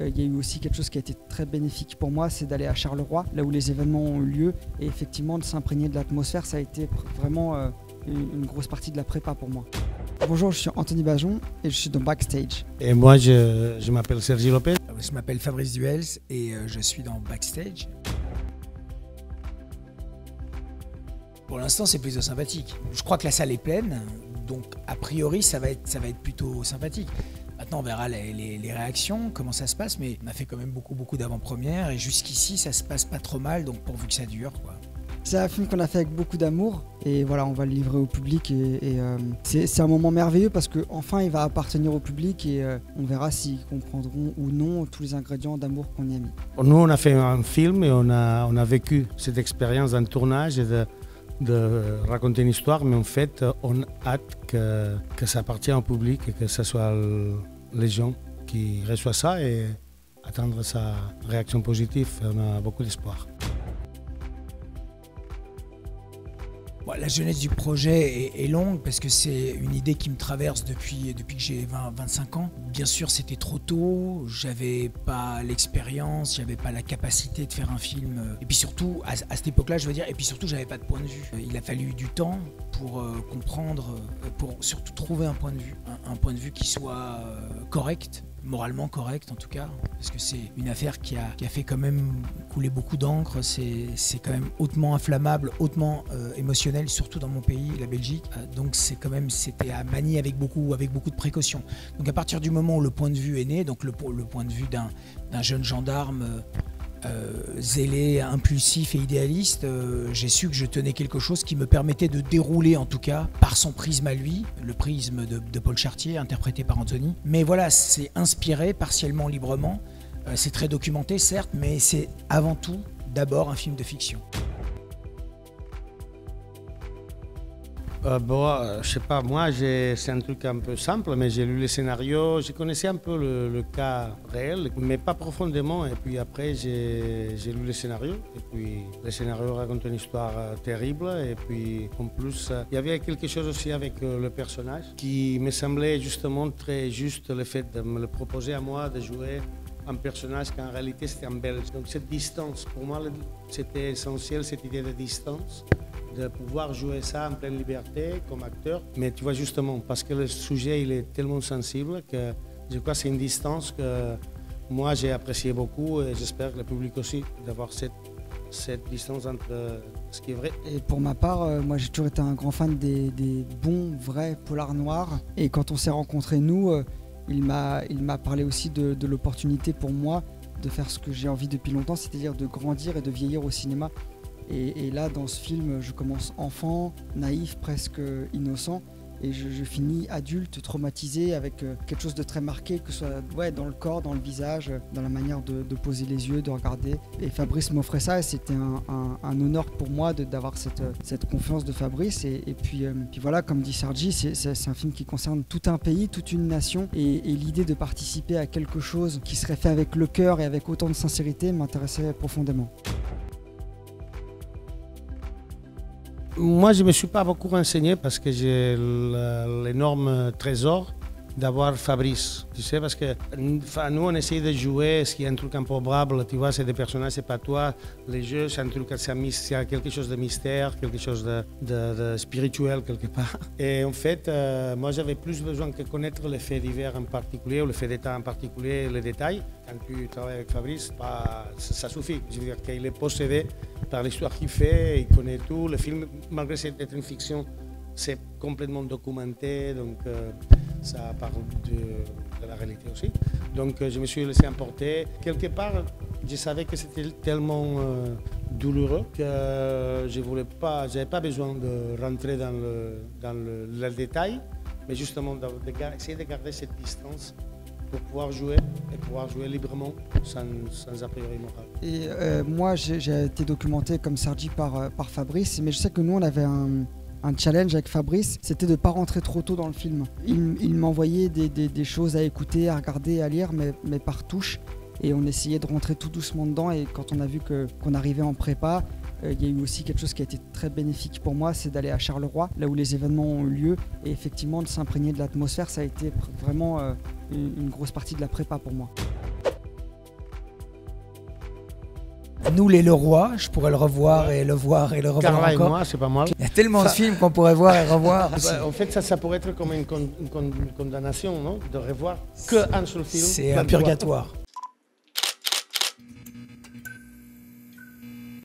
Il y a eu aussi quelque chose qui a été très bénéfique pour moi, c'est d'aller à Charleroi, là où les événements ont eu lieu, et effectivement de s'imprégner de l'atmosphère, ça a été vraiment une grosse partie de la prépa pour moi. Bonjour, je suis Anthony Bajon et je suis dans Backstage. Et moi, je m'appelle Sergi Lopez. Je m'appelle Fabrice Duels et je suis dans Backstage. Pour l'instant, c'est plutôt sympathique. Je crois que la salle est pleine, donc a priori, ça va être plutôt sympathique. Maintenant, on verra les réactions, comment ça se passe, mais on a fait quand même beaucoup d'avant-premières et jusqu'ici, ça se passe pas trop mal, donc pourvu que ça dure, quoi. C'est un film qu'on a fait avec beaucoup d'amour et voilà, on va le livrer au public c'est un moment merveilleux parce qu'enfin il va appartenir au public et on verra s'ils comprendront ou non tous les ingrédients d'amour qu'on y a mis. Nous, on a fait un film et on a vécu cette expérience d'un tournage et de raconter une histoire, mais en fait, on a hâte que ça appartienne au public et que ce soit les gens qui reçoivent ça et attendre sa réaction positive. On a beaucoup d'espoir. La jeunesse du projet est longue parce que c'est une idée qui me traverse depuis que j'ai 25 ans. Bien sûr, c'était trop tôt, j'avais pas l'expérience, j'avais pas la capacité de faire un film. Et puis surtout, à cette époque-là, je veux dire, et puis surtout, j'avais pas de point de vue. Il a fallu du temps pour comprendre, pour surtout trouver un point de vue qui soit correct, moralement correct en tout cas, parce que c'est une affaire qui a fait quand même couler beaucoup d'encre, c'est quand même hautement inflammable, hautement émotionnel, surtout dans mon pays, la Belgique, donc c'était à manier avec beaucoup de précautions. Donc à partir du moment où le point de vue est né, donc le point de vue d'un jeune gendarme zélé, impulsif et idéaliste, j'ai su que je tenais quelque chose qui me permettait de dérouler en tout cas par son prisme à lui, le prisme de Paul Chartier interprété par Anthony. Mais voilà, c'est inspiré partiellement librement, c'est très documenté certes, mais c'est avant tout d'abord un film de fiction. Je sais pas, moi c'est un truc un peu simple, mais j'ai lu le scénario, je connaissais un peu le cas réel, mais pas profondément. Et puis après j'ai lu le scénario, et puis le scénario raconte une histoire terrible. Et puis en plus, il y avait quelque chose aussi avec le personnage qui me semblait justement très juste, le fait de me le proposer à moi de jouer un personnage qui en réalité c'était un Belge. Donc cette distance, pour moi c'était essentiel, cette idée de distance, de pouvoir jouer ça en pleine liberté comme acteur. Mais tu vois justement, parce que le sujet il est tellement sensible que je crois que c'est une distance que moi j'ai apprécié beaucoup et j'espère que le public aussi, d'avoir cette distance entre ce qui est vrai. Et pour ma part, moi j'ai toujours été un grand fan des bons, vrais polars noirs. Et quand on s'est rencontrés, nous, il m'a parlé aussi de l'opportunité pour moi de faire ce que j'ai envie depuis longtemps, c'est-à-dire de grandir et de vieillir au cinéma. Et là, dans ce film, je commence enfant, naïf, presque innocent, et je finis adulte, traumatisé, avec quelque chose de très marqué, que ce soit dans le corps, dans le visage, dans la manière de poser les yeux, de regarder. Et Fabrice m'offrait ça, et c'était un honneur pour moi d'avoir cette confiance de Fabrice. Et puis voilà, comme dit Sergi, c'est un film qui concerne tout un pays, toute une nation, et l'idée de participer à quelque chose qui serait fait avec le cœur et avec autant de sincérité m'intéressait profondément. Moi, je ne me suis pas beaucoup renseigné parce que j'ai l'énorme trésor d'avoir Fabrice. Tu sais, parce que nous, on essaye de jouer ce qui est un truc improbable. Tu vois, c'est des personnages, c'est pas toi. Les jeux, c'est un truc, c'est quelque chose de mystère, quelque chose de spirituel quelque part. Et en fait, moi, j'avais plus besoin que connaître les faits divers en particulier, ou les faits d'État en particulier, les détails. Quand tu travailles avec Fabrice, ça suffit. Je veux dire qu'il est possédé par l'histoire qu'il fait, il connaît tout. Le film, malgré d'être une fiction, c'est complètement documenté, donc ça parle de la réalité aussi. Donc je me suis laissé emporter. Quelque part, je savais que c'était tellement douloureux que je n'avais pas besoin de rentrer dans le détail, mais justement essayer de garder cette distance pour pouvoir jouer librement sans a priori moral. Et moi, j'ai été documenté comme Sergi par Fabrice, mais je sais que nous, on avait un challenge avec Fabrice, c'était de ne pas rentrer trop tôt dans le film. Il m'envoyait des choses à écouter, à regarder, à lire, mais par touche. Et on essayait de rentrer tout doucement dedans. Et quand on a vu qu'on arrivait en prépa, il y a eu aussi quelque chose qui a été très bénéfique pour moi, c'est d'aller à Charleroi, là où les événements ont eu lieu. Et effectivement, de s'imprégner de l'atmosphère, ça a été vraiment une grosse partie de la prépa pour moi. Nous les Leroy, je pourrais le revoir et le voir et le revoir Carla encore. et moi, c'est pas mal. Il y a tellement de films qu'on pourrait voir et revoir. En fait, ça pourrait être comme une condamnation, non? De revoir qu'un seul film. C'est un purgatoire.